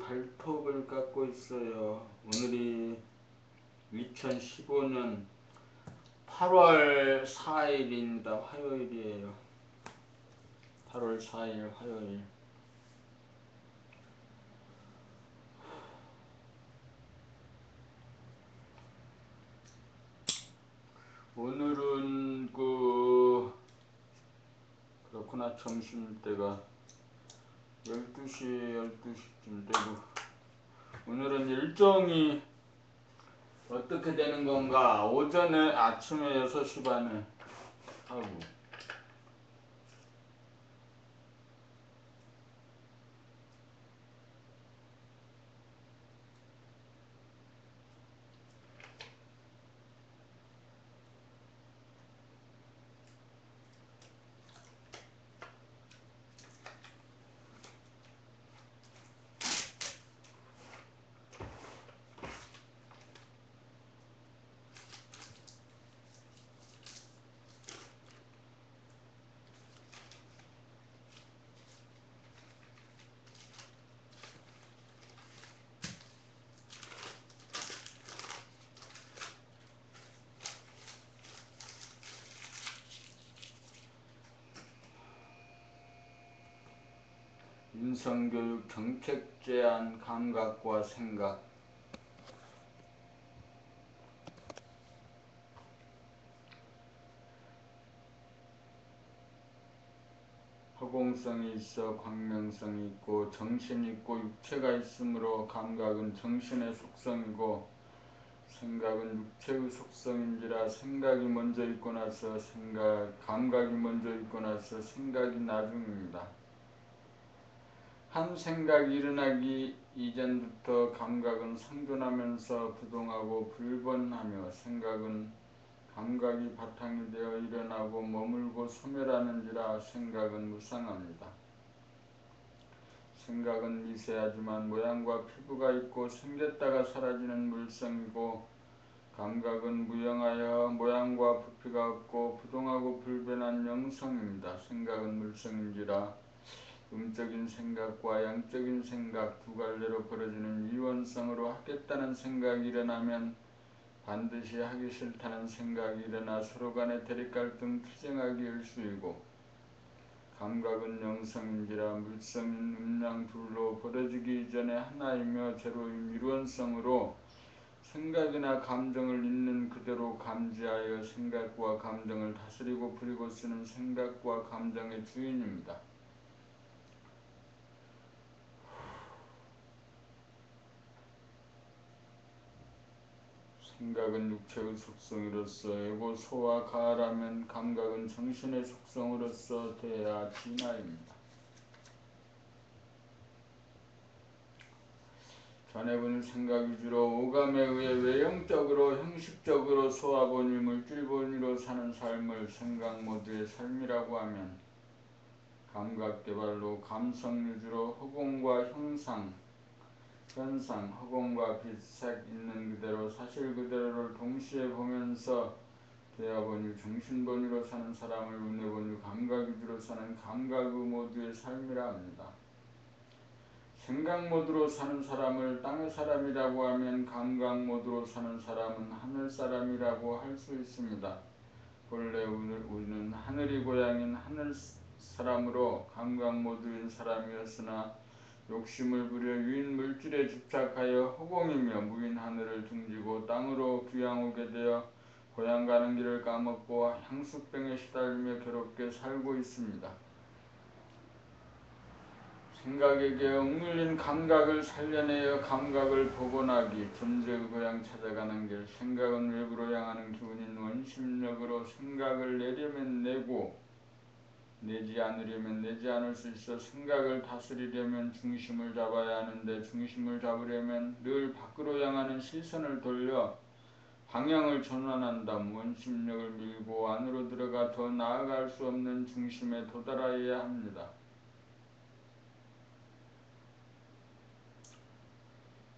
발톱을 깎고 있어요. 오늘이 2015년 8월 4일입니다. 화요일이에요. 8월 4일 화요일. 오늘은 그렇구나. 점심때가 12시쯤 되고, 오늘은 일정이 어떻게 되는 건가? 오전에 아침에 6시 반에 하고, 인성교육 정책 제안 감각과 생각. 허공성이 있어 광명성이 있고 정신이 있고 육체가 있으므로 감각은 정신의 속성이고 생각은 육체의 속성인지라 생각이 먼저 있고 나서 감각이 먼저 있고 나서 생각이 나중입니다. 한 생각이 일어나기 이전부터 감각은 생존하면서 부동하고 불번하며 생각은 감각이 바탕이 되어 일어나고 머물고 소멸하는지라 생각은 무상합니다. 생각은 미세하지만 모양과 피부가 있고 생겼다가 사라지는 물성이고 감각은 무형하여 모양과 부피가 없고 부동하고 불변한 영성입니다. 생각은 물성인지라 음적인 생각과 양적인 생각 두 갈래로 벌어지는 이원성으로 하겠다는 생각이 일어나면 반드시 하기 싫다는 생각이 일어나 서로 간의 대립갈등 투쟁하기 일쑤이고 감각은 영성인지라 물성인 음양 둘로 벌어지기 이전에 하나이며 제로인 일원성으로 생각이나 감정을 있는 그대로 감지하여 생각과 감정을 다스리고 부리고 쓰는 생각과 감정의 주인입니다. 생각은 육체의 속성으로서 애고 소와 가하라면 감각은 정신의 속성으로서 대야 진하입니다. 전해본 생각 위주로 오감에 의해 외형적으로 형식적으로 소화본위 물질본위로 사는 삶을 생각 모드의 삶이라고 하면 감각개발로 감성 위주로 허공과 현상, 허공과 빛, 색 있는 그대로 사실 그대로를 동시에 보면서 대화본위 정신본위로 사는 사람을 운해본위 감각 위주로 사는 감각의 모드의 삶이라 합니다. 생각 모드로 사는 사람을 땅의 사람이라고 하면 감각 모드로 사는 사람은 하늘 사람이라고 할 수 있습니다. 본래 우리는 하늘이 고향인 하늘 사람으로 감각 모드인 사람이었으나 욕심을 부려 유인 물질에 집착하여 허공이며 무인 하늘을 등지고 땅으로 귀향오게 되어 고향 가는 길을 까먹고 향수병에 시달리며 괴롭게 살고 있습니다. 생각에게 억눌린 감각을 살려내어 감각을 복원하기, 존재의 고향 찾아가는 길, 생각은 외부로 향하는 기운인 원심력으로 생각을 내려면 내고 내지 않으려면 내지 않을 수 있어 생각을 다스리려면 중심을 잡아야 하는데 중심을 잡으려면 늘 밖으로 향하는 시선을 돌려 방향을 전환한다면 원심력을 밀고 안으로 들어가 더 나아갈 수 없는 중심에 도달하여야 합니다.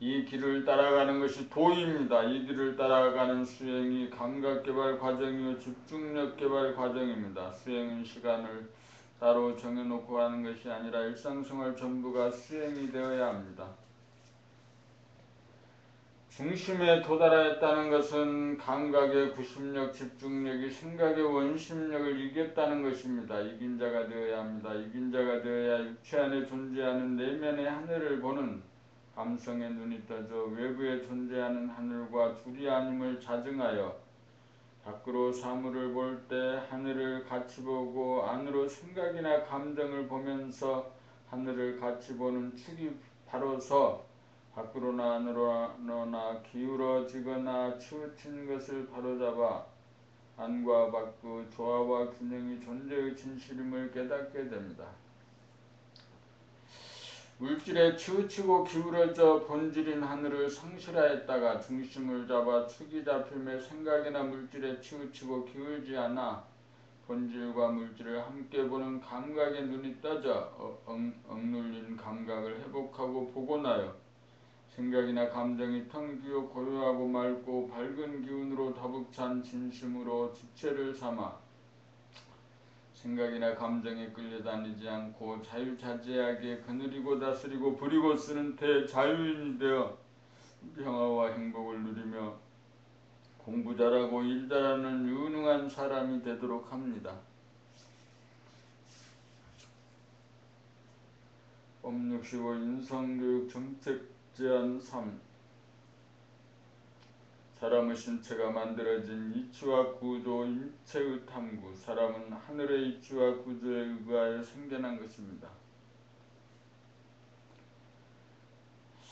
이 길을 따라가는 것이 도입니다. 이 길을 따라가는 수행이 감각개발 과정이요 집중력개발 과정입니다. 수행은 시간을 따로 정해놓고 하는 것이 아니라 일상생활 전부가 수행이 되어야 합니다. 중심에 도달하였다는 것은 감각의 구심력, 집중력이 생각의 원심력을 이겼다는 것입니다. 이긴 자가 되어야 합니다. 이긴 자가 되어야 육체 안에 존재하는 내면의 하늘을 보는 감성의 눈이 떠져 외부에 존재하는 하늘과 둘이 아님을 자증하여 밖으로 사물을 볼 때 하늘을 같이 보고 안으로 생각이나 감정을 보면서 하늘을 같이 보는 축이 바로서 밖으로나 안으로나 기울어지거나 치우친 것을 바로잡아 안과 밖의 조화와 균형이 존재의 진실임을 깨닫게 됩니다. 물질에 치우치고 기울어져 본질인 하늘을 상실하였다가 중심을 잡아 축이 잡힘에 생각이나 물질에 치우치고 기울지 않아 본질과 물질을 함께 보는 감각의 눈이 떠져 억눌린 감각을 회복하고 복원하여 생각이나 감정이 텅 비어 고요하고 맑고 밝은 기운으로 더욱 찬 진심으로 주체를 삼아 생각이나 감정에 끌려다니지 않고 자유자재하게 거느리고 다스리고 부리고 쓰는 대자유인이 되어 평화와 행복을 누리며 공부 잘하고 일 잘하는 유능한 사람이 되도록 합니다. 법 65 인성교육 정책 제안 3 사람의 신체가 만들어진 이치와 구조, 인체의 탐구. 사람은 하늘의 이치와 구조에 의하여 생겨난 것입니다.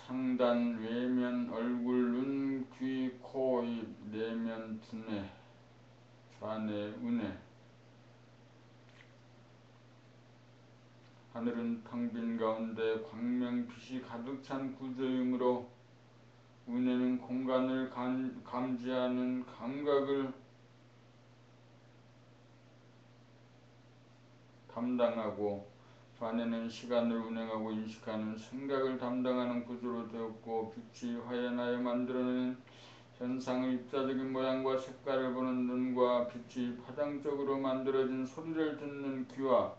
상단, 외면, 얼굴, 눈, 귀, 코, 입, 내면, 두뇌, 좌뇌, 우뇌. 하늘은 텅 빈 가운데 광명, 빛이 가득 찬 구조이므로 우뇌는 공간을 감지하는 감각을 담당하고 좌뇌는 시간을 운행하고 인식하는 생각을 담당하는 구조로 되었고 빛이 화연하여 만들어낸 현상의 입자적인 모양과 색깔을 보는 눈과 빛이 파장적으로 만들어진 소리를 듣는 귀와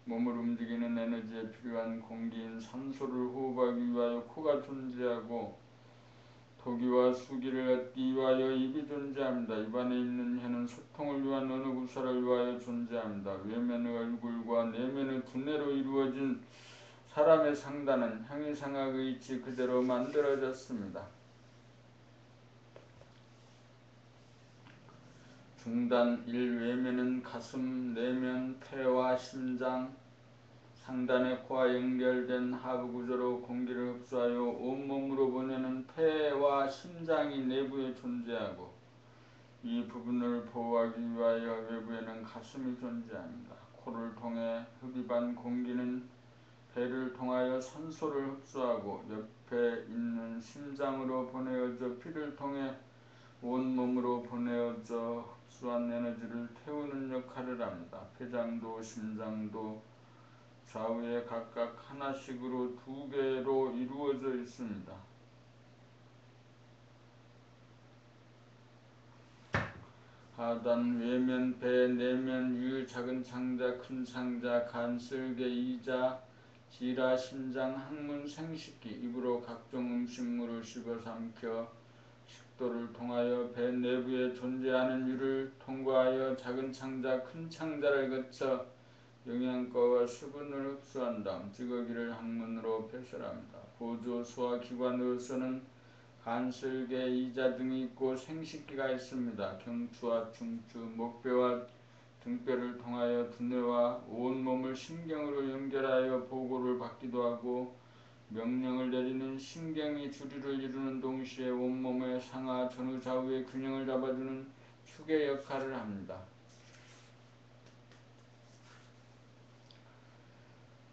몸을 움직이는 에너지에 필요한 공기인 산소를 호흡하기 위하여 코가 존재하고 토기와 수기를 얻기 위하여 입이 존재합니다. 입안에 있는 혀는 소통을 위한 언어 구사를 위하여 존재합니다. 외면의 얼굴과 내면의 두뇌로 이루어진 사람의 상단은 형이상학의 이치 그대로 만들어졌습니다. 중단 1 외면은 가슴, 내면, 폐와 심장, 상단의 코와 연결된 하부 구조로 공기를 흡수하여 온몸으로 보내는 폐와 심장이 내부에 존재하고 이 부분을 보호하기 위하여 외부에는 가슴이 존재합니다. 코를 통해 흡입한 공기는 배를 통하여 산소를 흡수하고 옆에 있는 심장으로 보내어져 피를 통해 온몸으로 보내어져 흡수한 에너지를 태우는 역할을 합니다. 폐장도 심장도 좌우에 각각 하나씩으로 2개로 이루어져 있습니다. 하단 외면, 배, 내면, 유, 작은 창자, 큰 창자, 간, 쓸개, 이자, 지라, 심장, 항문, 생식기, 입으로 각종 음식물을 씹어삼켜 식도를 통하여 배 내부에 존재하는 유를 통과하여 작은 창자, 큰 창자를 거쳐 영양가와 수분을 흡수한 다음 찌꺼기를 항문으로 배설합니다. 보조 소화기관으로서는 간, 쓸개, 이자 등이 있고 생식기가 있습니다. 경추와 중추, 목뼈와 등뼈를 통하여 두뇌와 온몸을 신경으로 연결하여 보고를 받기도 하고 명령을 내리는 신경이 주류를 이루는 동시에 온몸의 상하, 전후, 좌우의 균형을 잡아주는 축의 역할을 합니다.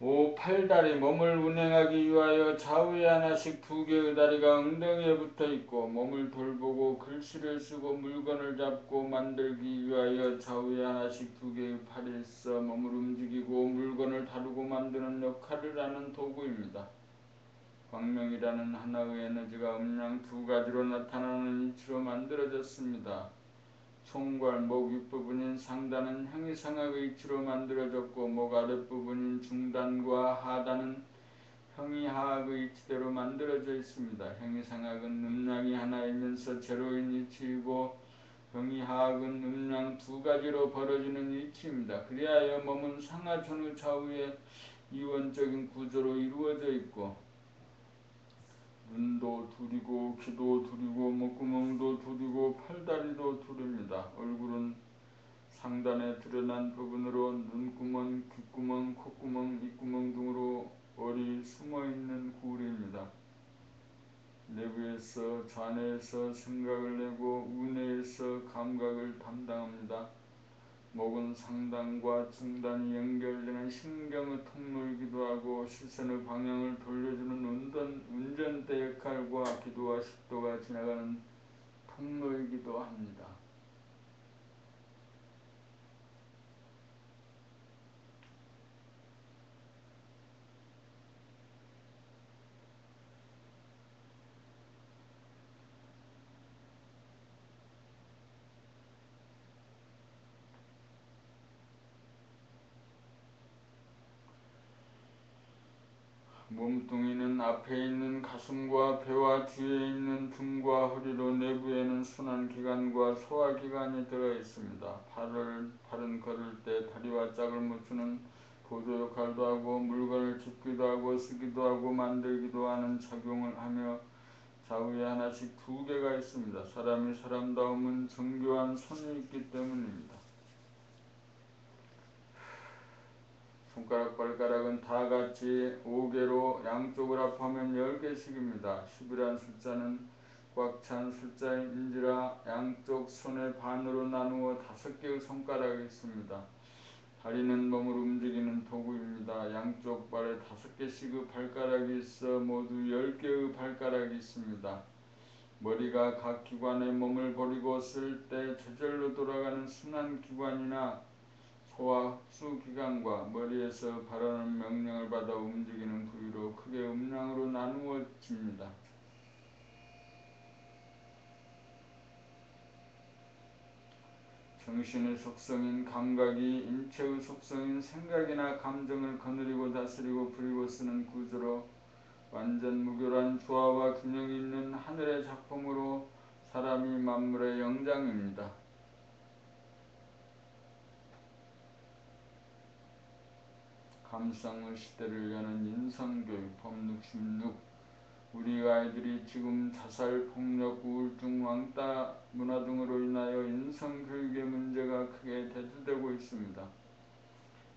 5. 팔다리 몸을 운행하기 위하여 좌우에 하나씩 2개의 다리가 엉덩이에 붙어있고 몸을 돌보고 글씨를 쓰고 물건을 잡고 만들기 위하여 좌우에 하나씩 2개의 팔이 있어 몸을 움직이고 물건을 다루고 만드는 역할을 하는 도구입니다. 광명이라는 하나의 에너지가 음양 2가지로 나타나는 이치로 만들어졌습니다. 총괄, 목 윗부분인 상단은 형이상학의 이치로 만들어졌고 목 아랫부분인 중단과 하단은 형이하악의 이치대로 만들어져 있습니다. 형이상악은 음양이 하나이면서 제로인 이치이고 형이하악은 음양 두 가지로 벌어지는 이치입니다. 그리하여 몸은 상하 전후 좌우의 이원적인 구조로 이루어져 있고 눈도 둘이고 귀도 둘이고 목구멍도 둘이고 팔다리도 둘입니다. 얼굴은 상단에 드러난 부분으로 눈구멍, 귓구멍, 콧구멍, 입구멍 등으로 얼이 숨어있는 구울입니다. 내부에서 좌뇌에서 생각을 내고 우뇌에서 감각을 담당합니다. 목은 상단과 중단이 연결되는 신경의 통로이기도 하고 시선의 방향을 돌려주는 운전대 역할과 기도와 식도가 지나가는 통로이기도 합니다. 몸뚱이는 앞에 있는 가슴과 배와 뒤에 있는 등과 허리로 내부에는 순환기관과 소화기관이 들어있습니다. 팔은 걸을 때 다리와 짝을 맞추는 보조 역할도 하고 물건을 짚기도 하고 쓰기도 하고 만들기도 하는 작용을 하며 좌우에 하나씩 두 개가 있습니다. 사람이 사람다움은 정교한 손이 있기 때문입니다. 손가락 발가락은 다 같이 5개로 양쪽을 합하면 10개씩입니다. 10이란 숫자는 꽉 찬 숫자인지라 양쪽 손의 반으로 나누어 5개의 손가락이 있습니다. 다리는 몸을 움직이는 도구입니다. 양쪽 발에 5개씩의 발가락이 있어 모두 10개의 발가락이 있습니다. 머리가 각 기관에 몸을 버리고 쓸 때 저절로 돌아가는 순환기관이나 소화 흡수기관과 머리에서 바라는 명령을 받아 움직이는 부위로 크게 음량으로 나누어집니다. 정신의 속성인 감각이 인체의 속성인 생각이나 감정을 거느리고 다스리고 부리고 쓰는 구조로 완전 무교란 조화와 균형이 있는 하늘의 작품으로 사람이 만물의 영장입니다. 감성의 시대를 여는 인성교육 법66 우리 아이들이 지금 자살, 폭력, 우울증, 왕따 문화 등으로 인하여 인성교육의 문제가 크게 대두되고 있습니다.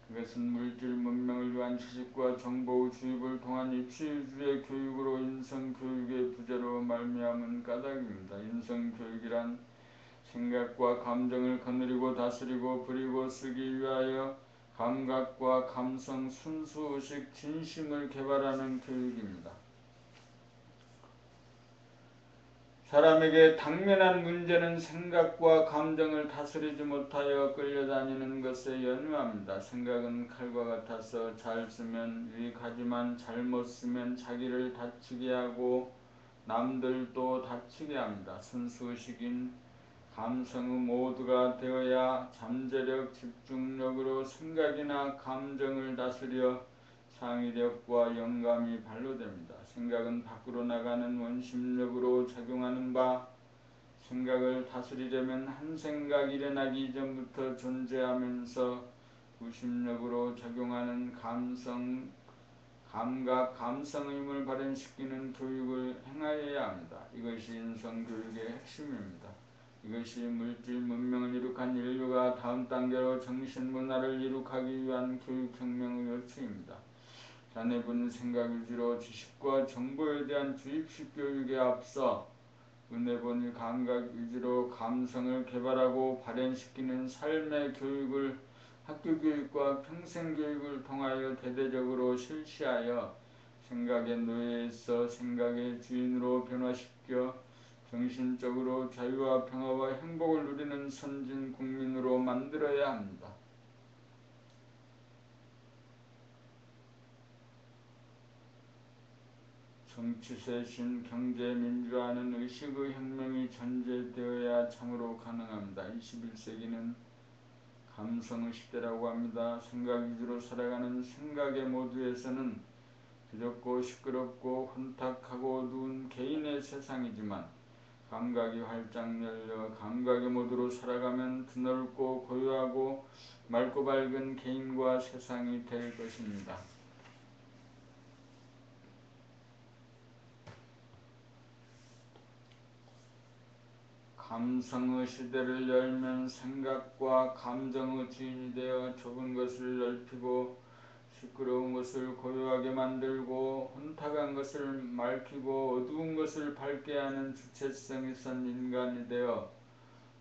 그것은 물질 문명을 위한 지식과 정보의 주입을 통한 입시 위주의 교육으로 인성교육의 부재로 말미암은 까닭입니다. 인성교육이란 생각과 감정을 거느리고 다스리고 부리고 쓰기 위하여 감각과 감성, 순수의식, 진심을 개발하는 교육입니다. 사람에게 당면한 문제는 생각과 감정을 다스리지 못하여 끌려다니는 것에 연유합니다. 생각은 칼과 같아서 잘 쓰면 유익하지만 잘못 쓰면 자기를 다치게 하고 남들도 다치게 합니다. 순수의식인 감성의 모두가 되어야 잠재력, 집중력으로 생각이나 감정을 다스려 창의력과 영감이 발로됩니다. 생각은 밖으로 나가는 원심력으로 작용하는 바, 생각을 다스리려면 한 생각 일어나기 이전부터 존재하면서 구심력으로 작용하는 감성, 감각, 감성의 힘을 발현시키는 교육을 행하여야 합니다. 이것이 인성교육의 핵심입니다. 이것이 물질 문명을 이룩한 인류가 다음 단계로 정신문화를 이룩하기 위한 교육혁명의 요추입니다. 자녀분은 생각 위주로 지식과 정보에 대한 주입식 교육에 앞서 은혜본의 감각 위주로 감성을 개발하고 발현시키는 삶의 교육을 학교교육과 평생교육을 통하여 대대적으로 실시하여 생각의 노예에서 생각의 주인으로 변화시켜 정신적으로 자유와 평화와 행복을 누리는 선진 국민으로 만들어야 합니다. 정치쇄신, 경제민주화는 의식의 혁명이 전제되어야 참으로 가능합니다. 21세기는 감성의 시대라고 합니다. 생각 위주로 살아가는 생각의 모두에서는 부족고 시끄럽고 혼탁하고 어두운 개인의 세상이지만 감각이 활짝 열려 감각의 모드로 살아가면 드넓고 고요하고 맑고 밝은 개인과 세상이 될 것입니다. 감성의 시대를 열면 생각과 감정의 주인이 되어 좁은 것을 넓히고 시끄러운 것을 고요하게 만들고 혼탁한 것을 맑히고 어두운 것을 밝게 하는 주체성이 선 인간이 되어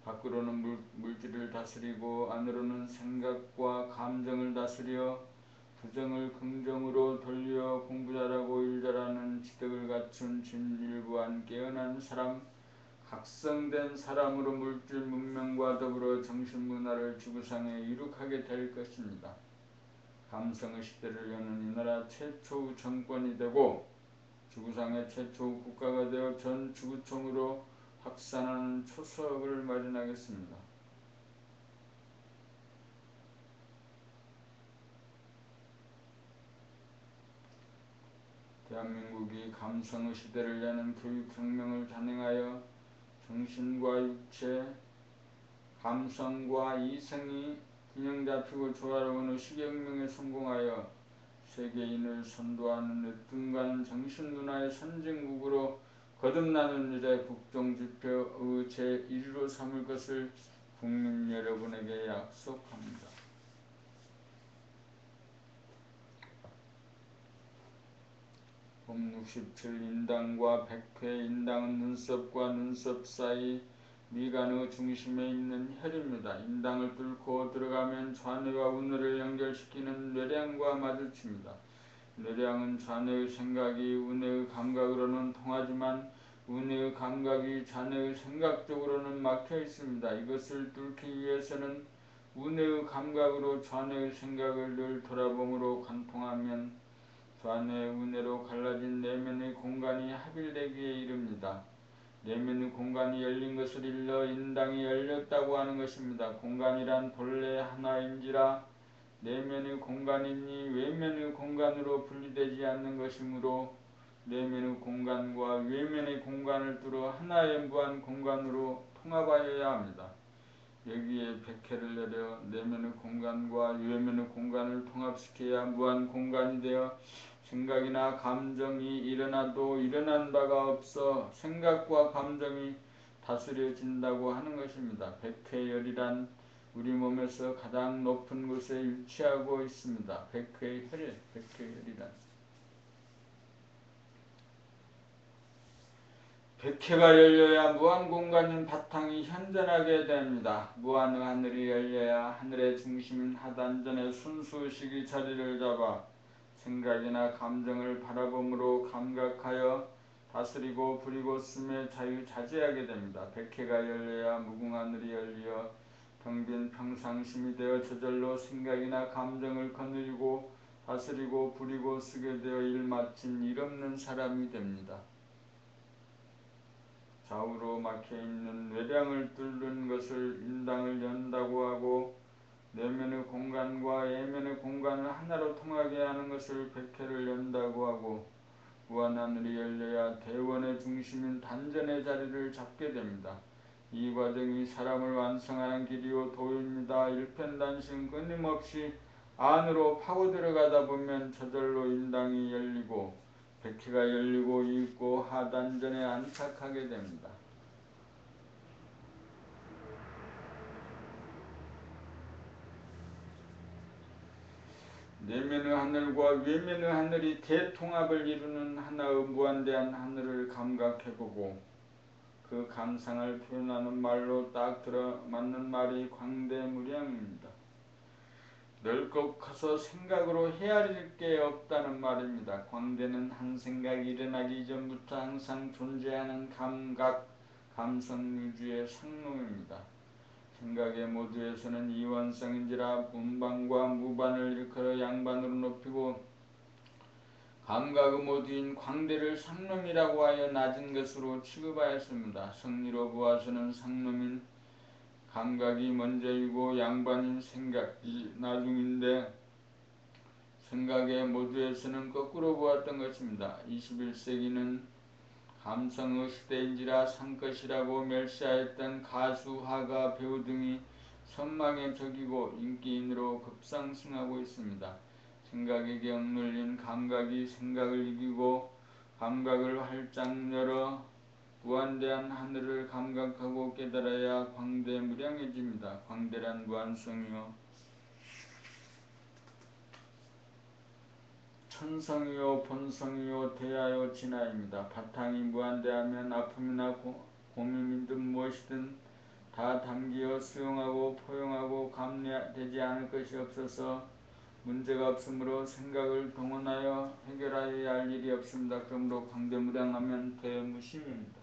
밖으로는 물질을 다스리고 안으로는 생각과 감정을 다스려 부정을 긍정으로 돌려 공부 잘하고 일 잘하는 지덕을 갖춘 진일부한 깨어난 사람, 각성된 사람으로 물질 문명과 더불어 정신문화를 지구상에 이룩하게 될 것입니다. 감성의 시대를 여는 이 나라 최초의 정권이 되고 지구상의 최초의 국가가 되어 전 지구촌으로 확산하는 초석을 마련하겠습니다. 대한민국이 감성의 시대를 여는 교육혁명을 단행하여 정신과 육체, 감성과 이성이 균형 잡히고 조화로운 의식혁명에 성공하여 세계인을 선도하는 으뜸가는 정신문화의 선진국으로 거듭나는 일에 국정지표의 제1위로 삼을 것을 국민 여러분에게 약속합니다. 봄 67 인당과 백회 인당은 눈썹과 눈썹 사이 미간의 중심에 있는 혈입니다. 인당을 뚫고 들어가면 좌뇌와 우뇌를 연결시키는 뇌량과 마주칩니다. 뇌량은 좌뇌의 생각이 우뇌의 감각으로는 통하지만 우뇌의 감각이 좌뇌의 생각 쪽으로는 막혀 있습니다. 이것을 뚫기 위해서는 우뇌의 감각으로 좌뇌의 생각을 늘 돌아봄으로 관통하면 좌뇌, 우뇌로 갈라진 내면의 공간이 합일되기에 이릅니다. 내면의 공간이 열린 것을 일러 인당이 열렸다고 하는 것입니다. 공간이란 본래 하나인지라 내면의 공간이니 외면의 공간으로 분리되지 않는 것이므로 내면의 공간과 외면의 공간을 뚫어 하나의 무한 공간으로 통합하여야 합니다. 여기에 백회를 내려 내면의 공간과 외면의 공간을 통합시켜야 무한 공간이 되어 생각이나 감정이 일어나도 일어난 바가 없어 생각과 감정이 다스려진다고 하는 것입니다. 백회열이란 우리 몸에서 가장 높은 곳에 위치하고 있습니다. 백회열이란 백회가 열려야 무한공간인 바탕이 현존하게 됩니다. 무한의 하늘이 열려야 하늘의 중심인 하단전의 순수의식이 자리를 잡아 생각이나 감정을 바라봄으로 감각하여 다스리고 부리고 쓰며 자유자재하게 됩니다. 백회가 열려야 무궁하늘이 열려 평빈 평상심이 되어 저절로 생각이나 감정을 거느리고 다스리고 부리고 쓰게 되어 일마친 일없는 사람이 됩니다. 좌우로 막혀있는 뇌량을 뚫는 것을 인당을 연다고 하고 내면의 공간과 외면의 공간을 하나로 통하게 하는 것을 백회를 연다고 하고 무한하늘이 열려야 대원의 중심인 단전의 자리를 잡게 됩니다. 이 과정이 사람을 완성하는 길이요 도입니다. 일편단심 끊임없이 안으로 파고 들어가다 보면 저절로 인당이 열리고 백회가 열리고 있고 하단전에 안착하게 됩니다. 내면의 하늘과 외면의 하늘이 대통합을 이루는 하나의 무한대한 하늘을 감각해보고 그 감상을 표현하는 말로 딱 들어맞는 말이 광대무량입니다. 넓고 커서 생각으로 헤아릴 게 없다는 말입니다. 광대는 한 생각이 일어나기 전부터 항상 존재하는 감각, 감성유주의 상놈입니다. 생각의 모두에서는 이원성인지라 분반과 무반을 일컬어 양반으로 높이고 감각의 모두인 광대를 상놈이라고 하여 낮은 것으로 취급하였습니다. 성리로 보아서는 상놈인 감각이 먼저이고 양반인 생각이 나중인데 생각의 모두에서는 거꾸로 보았던 것입니다. 21세기는 감성의 시대인지라 상것이라고 멸시하였던 가수, 화가, 배우 등이 선망의 적이고 인기인으로 급상승하고 있습니다. 생각에게 억눌린 감각이 생각을 이기고 감각을 활짝 열어 무한대한 하늘을 감각하고 깨달아야 광대무량해집니다. 광대란 무한성이요 천성이요 본성이요 대하요 진하입니다. 바탕이 무한대하면 아픔이나 고민이든 무엇이든 다 담기어 수용하고 포용하고 감내되지 않을 것이 없어서 문제가 없으므로 생각을 동원하여 해결하여야 할 일이 없습니다. 그러므로 광대무량하면 대무심입니다.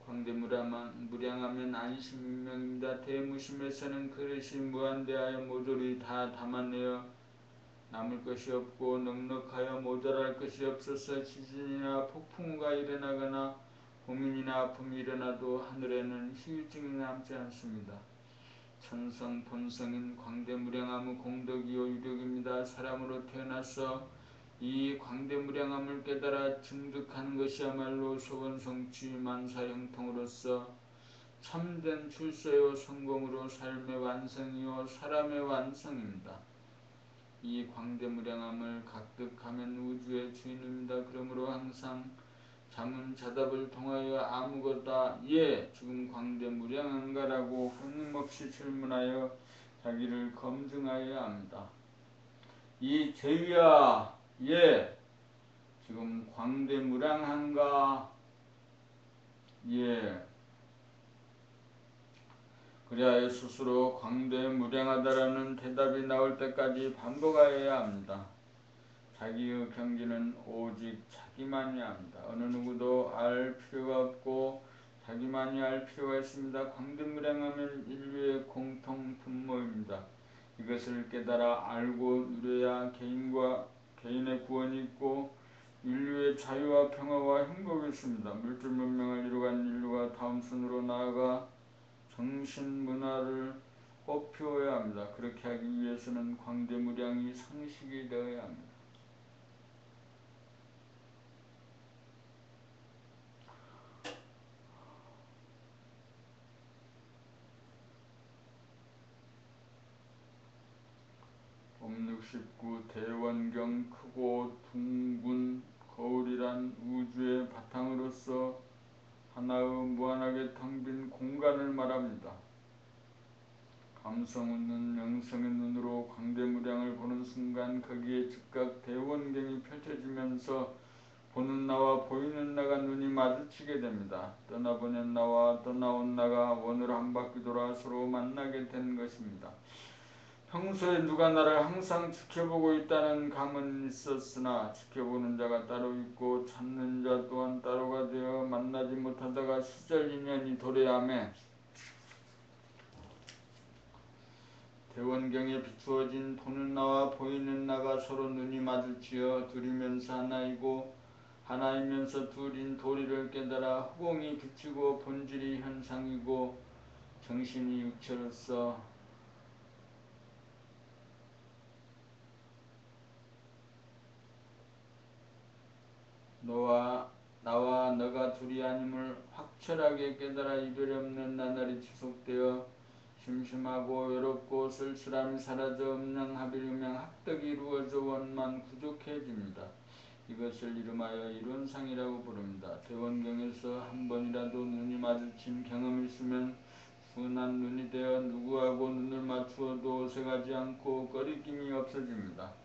광대무량하면 안심명입니다. 대무심에서는 그릇이 무한대하여 모조리 다 담아내어 남을 것이 없고 넉넉하여 모자랄 것이 없어서 지진이나 폭풍우가 일어나거나 고민이나 아픔이 일어나도 하늘에는 휴증이 남지 않습니다. 천성 본성인 광대무량함의 공덕이요 유력입니다. 사람으로 태어나서 이 광대무량함을 깨달아 증득하는 것이야말로 소원성취 만사형통으로서 참된 출세요 성공으로 삶의 완성이요 사람의 완성입니다. 이 광대무량함을 각득하면 우주의 주인입니다. 그러므로 항상 자문자답을 통하여 아무거다 예 지금 광대무량한가 라고 끊임없이 질문하여 자기를 검증하여야 합니다. 이 제위야 예 지금 광대무량한가 예 그리하여 스스로 광대무량하다라는 대답이 나올 때까지 반복하여야 합니다. 자기의 경지는 오직 자기만이 압니다. 어느 누구도 알 필요가 없고 자기만이 알 필요가 있습니다. 광대무량하면 인류의 공통 분모입니다. 이것을 깨달아 알고 누려야 개인의 구원이 있고 인류의 자유와 평화와 행복이 있습니다. 물질 문명을 이루간 인류가 다음 순으로 나아가 정신문화를 꽃피워야 합니다. 그렇게 하기 위해서는 광대무량이 상식이 되어야 합니다. 옴69 대원경 크고 둥근 거울이란 우주의 바탕으로서 하나의 무한하게 텅 빈 공간을 말합니다. 감성의 눈, 영성의 눈으로 광대무량을 보는 순간 거기에 즉각 대원경이 펼쳐지면서 보는 나와 보이는 나가 눈이 마주치게 됩니다. 떠나보낸 나와 떠나온 나가 원으로 한 바퀴 돌아 서로 만나게 된 것입니다. 평소에 누가 나를 항상 지켜보고 있다는 감은 있었으나 지켜보는 자가 따로 있고 찾는 자 또한 따로가 되어 만나지 못하다가 시절 인연이 도래하며 대원경에 비추어진 보는 나와 보이는 나가 서로 눈이 마주치어 둘이면서 하나이고 하나이면서 둘인 도리를 깨달아 후공이 비치고 본질이 현상이고 정신이 육체로서 나와 너가 둘이 아님을 확철하게 깨달아 이별이 없는 나날이 지속되어 심심하고 외롭고 쓸쓸함이 사라져 음양합일음양 합덕이 이루어져 원만 구족해집니다. 이것을 이름하여 이론상이라고 부릅니다. 대원경에서 한 번이라도 눈이 마주친 경험이 있으면 순한 눈이 되어 누구하고 눈을 맞추어도 어색하지 않고 꺼리낌이 없어집니다.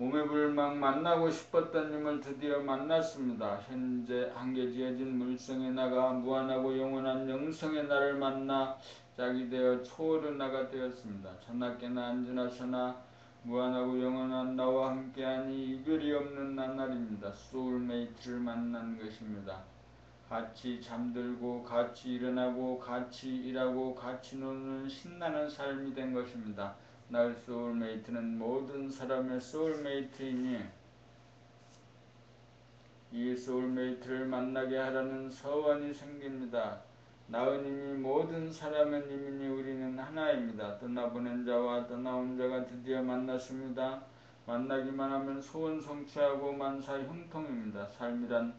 오매불망 만나고 싶었던 님을 드디어 만났습니다. 현재 한계지어진 물성의 나가 무한하고 영원한 영성의 나를 만나 짝이 되어 초월의 나가 되었습니다. 천하께나 안지나서나 무한하고 영원한 나와 함께하니 이별이 없는 나날입니다. 소울메이트를 만난 것입니다. 같이 잠들고 같이 일어나고 같이 일하고 같이 노는 신나는 삶이 된 것입니다. 나의 소울메이트는 모든 사람의 소울메이트이니 이 소울메이트를 만나게 하라는 서원이 생깁니다. 낳은 힘이 모든 사람의 힘이니 우리는 하나입니다. 떠나보낸 자와 떠나온 자가 드디어 만났습니다. 만나기만 하면 소원 성취하고 만사 형통입니다. 삶이란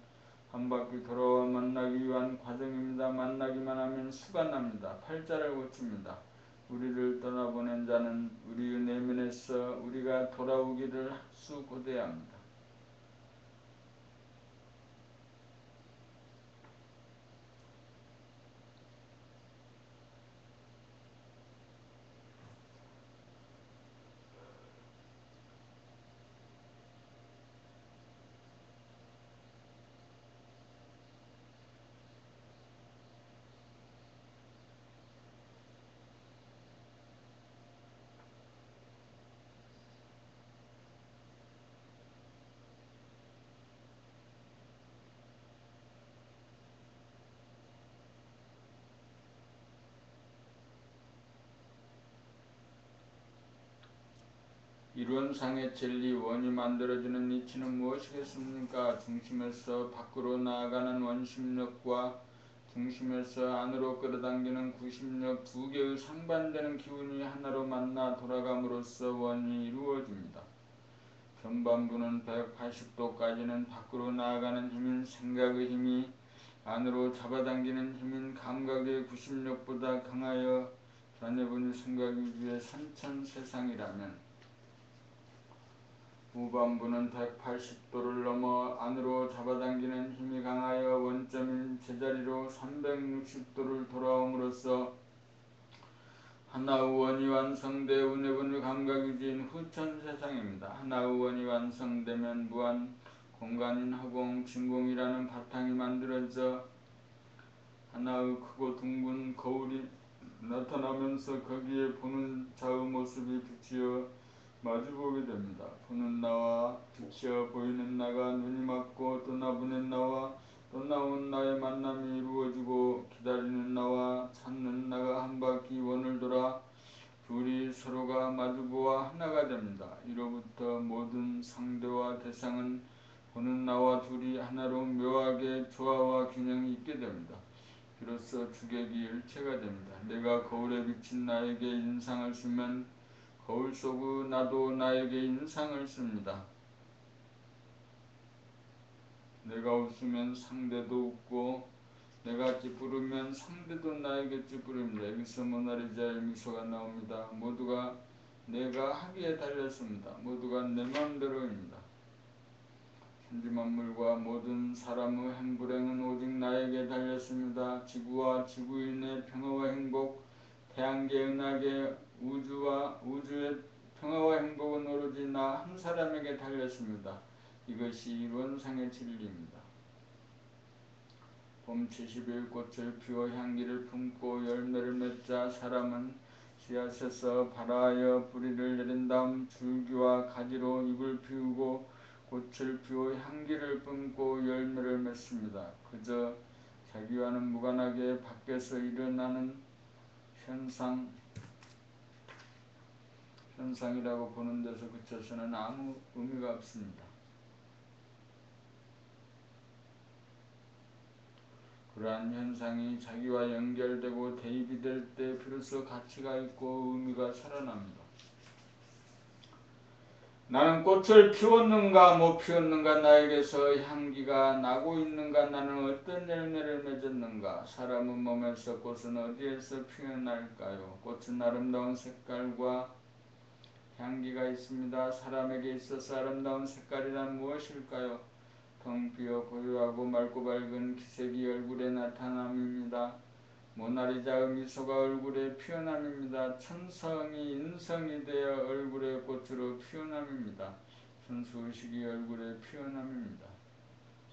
한 바퀴 돌아와 만나기 위한 과정입니다. 만나기만 하면 수가 납니다. 팔자를 고칩니다. 우리를 떠나보낸 자는 우리의 내면에서 우리가 돌아오기를 학수고대야 합니다. 이론상의 진리, 원이 만들어지는 이치는 무엇이겠습니까? 중심에서 밖으로 나아가는 원심력과 중심에서 안으로 끌어당기는 구심력 두 개의 상반되는 기운이 하나로 만나 돌아감으로써 원이 이루어집니다. 전반부는 180도까지는 밖으로 나아가는 힘인 생각의 힘이 안으로 잡아당기는 힘인 감각의 구심력보다 강하여 자녀분이 생각 위주의 산천세상이라면 후반부는 180도를 넘어 안으로 잡아당기는 힘이 강하여 원점인 제자리로 360도를 돌아옴으로써 하나의 원이 완성돼 운해분의 감각유지인 후천세상입니다. 하나의 원이 완성되면 무한 공간인 허공, 진공이라는 바탕이 만들어져 하나의 크고 둥근 거울이 나타나면서 거기에 보는 자의 모습이 비치어 마주보게 됩니다. 보는 나와 비치어 보이는 나가 눈이 맞고 떠나보낸 나와 떠나온 나의 만남이 이루어지고 기다리는 나와 찾는 나가 한 바퀴 원을 돌아 둘이 서로가 마주보아 하나가 됩니다. 이로부터 모든 상대와 대상은 보는 나와 둘이 하나로 묘하게 조화와 균형이 있게 됩니다. 비로소 주객이 일체가 됩니다. 내가 거울에 비친 나에게 인상을 쓰면 거울 속의 나도 나에게 인상을 씁니다. 내가 웃으면 상대도 웃고 내가 찌푸리면 상대도 나에게 찌푸립니다. 여기서 모나리자의 미소가 나옵니다. 모두가 내가 하기에 달렸습니다. 모두가 내 마음대로입니다. 천지만물과 모든 사람의 행불행은 오직 나에게 달렸습니다. 지구와 지구인의 평화와 행복, 태양계 은하계 우주와 우주의 평화와 행복은 오로지 나 한 사람에게 달렸습니다. 이것이 이론상의 진리입니다. 봄 70일 꽃을 피워 향기를 품고 열매를 맺자 사람은 씨앗에서 발아하여 뿌리를 내린 다음 줄기와 가지로 잎을 피우고 꽃을 피워 향기를 뿜고 열매를 맺습니다. 그저 자기와는 무관하게 밖에서 일어나는 현상이라고 보는 데서 그쳐서는 아무 의미가 없습니다. 그러한 현상이 자기와 연결되고 대입이 될 때 비로소 가치가 있고 의미가 살아납니다. 나는 꽃을 피웠는가 못 피웠는가, 나에게서 향기가 나고 있는가, 나는 어떤 열매를 맺었는가. 사람의 몸에서 꽃은 어디에서 피어날까요? 꽃은 아름다운 색깔과 향기가 있습니다. 사람에게 있어서 아름다운 색깔이란 무엇일까요? 텅 비어 고요하고 맑고 밝은 기색이 얼굴에 나타남입니다. 모나리자의 미소가 얼굴에 피어남입니다. 천성이 인성이 되어 얼굴의 꽃으로 피어남입니다. 순수의식이 얼굴에 피어남입니다.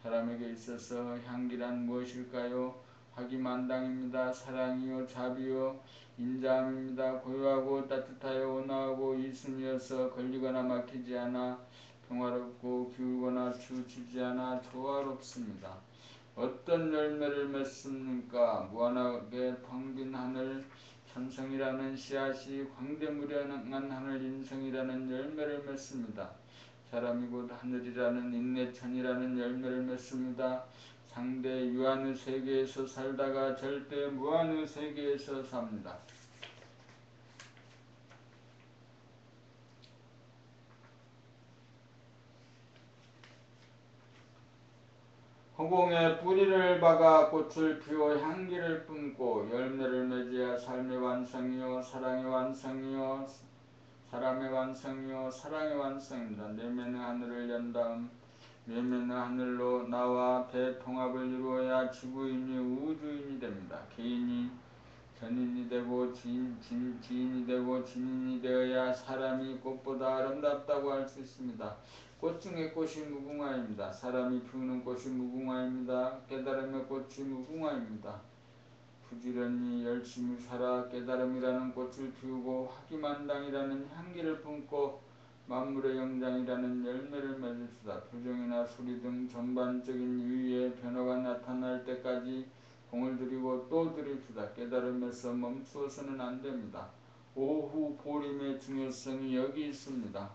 사람에게 있어서 향기란 무엇일까요? 화기만당입니다. 사랑이요 자비요 인자함입니다. 고요하고 따뜻하여 온화하고 이순이어서 걸리거나 막히지 않아 평화롭고 기울거나 치우치지 않아 조화롭습니다. 어떤 열매를 맺습니까? 무한하게 텅 빈 하늘, 천성이라는 씨앗이 광대무량한 하늘 인성이라는 열매를 맺습니다. 사람이 곧 하늘이라는 인내천이라는 열매를 맺습니다. 상대 유한의 세계에서 살다가 절대 무한의 세계에서 삽니다. 허공에 뿌리를 박아 꽃을 피워 향기를 뿜고 열매를 맺어야 삶의 완성이요 사랑의 완성이요 사람의 완성이요 사랑의 완성입니다. 내면의 하늘을 연 다음 내면의 하늘로 나와 대통합을 이루어야 지구인이 우주인이 됩니다. 개인이 전인이 되고 지인이 되고 진인이 되어야 사람이 꽃보다 아름답다고 할 수 있습니다. 꽃 중에 꽃이 무궁화입니다. 사람이 피우는 꽃이 무궁화입니다. 깨달음의 꽃이 무궁화입니다. 부지런히 열심히 살아 깨달음이라는 꽃을 피우고 화기만당이라는 향기를 뿜고 만물의 영장이라는 열매를 맺읍시다. 표정이나 소리 등 전반적인 유의의 변화가 나타날 때까지 공을 들이고 또 들입시다. 깨달음에서 멈추어서는 안됩니다. 오후 보림의 중요성이 여기 있습니다.